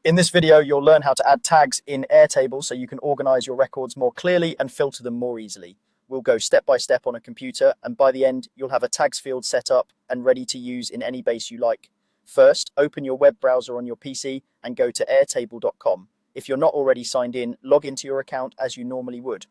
In this video, you'll learn how to add tags in Airtable so you can organize your records more clearly and filter them more easily. We'll go step by step on a computer, and by the end, you'll have a tags field set up and ready to use in any base you like. First, open your web browser on your PC and go to airtable.com. If you're not already signed in, log into your account as you normally would.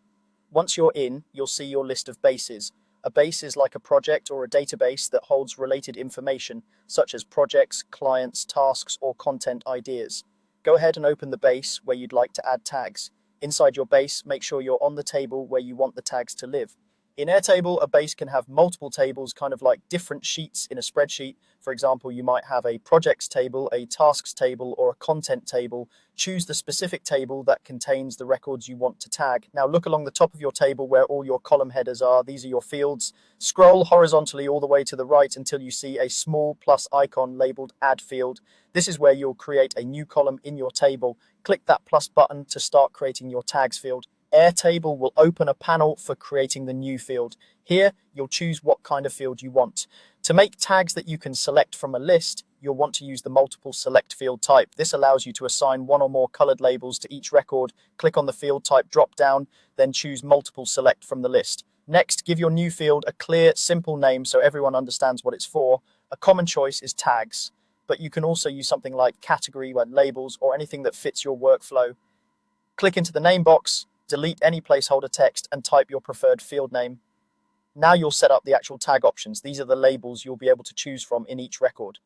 Once you're in, you'll see your list of bases. A base is like a project or a database that holds related information, such as projects, clients, tasks, or content ideas. Go ahead and open the base where you'd like to add tags. Inside your base, make sure you're on the table where you want the tags to live. In Airtable, a base can have multiple tables, kind of like different sheets in a spreadsheet. For example, you might have a projects table, a tasks table, or a content table. Choose the specific table that contains the records you want to tag. Now look along the top of your table where all your column headers are. These are your fields. Scroll horizontally all the way to the right until you see a small plus icon labeled Add Field. This is where you'll create a new column in your table. Click that plus button to start creating your tags field. Airtable will open a panel for creating the new field. Here, you'll choose what kind of field you want. To make tags that you can select from a list, you'll want to use the multiple select field type. This allows you to assign one or more colored labels to each record. Click on the field type drop down, then choose multiple select from the list. Next, give your new field a clear, simple name so everyone understands what it's for. A common choice is tags, but you can also use something like category, labels, or anything that fits your workflow. Click into the name box, delete any placeholder text, and type your preferred field name. Now you'll set up the actual tag options. These are the labels you'll be able to choose from in each record.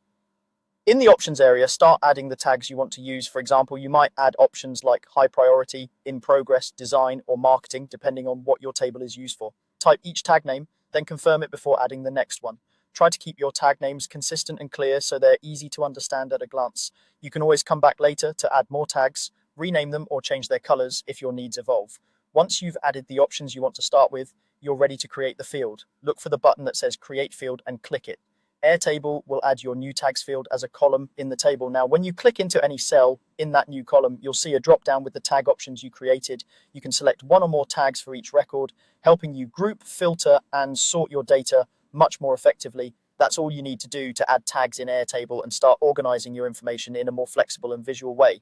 In the options area, start adding the tags you want to use. For example, you might add options like high priority, in progress, design, or marketing, depending on what your table is used for. Type each tag name, then confirm it before adding the next one. Try to keep your tag names consistent and clear so they're easy to understand at a glance. You can always come back later to add more tags, rename them, or change their colors if your needs evolve. Once you've added the options you want to start with, you're ready to create the field. Look for the button that says Create Field and click it. Airtable will add your new tags field as a column in the table. Now, when you click into any cell in that new column, you'll see a drop down with the tag options you created. You can select one or more tags for each record, helping you group, filter, and sort your data much more effectively. That's all you need to do to add tags in Airtable and start organizing your information in a more flexible and visual way.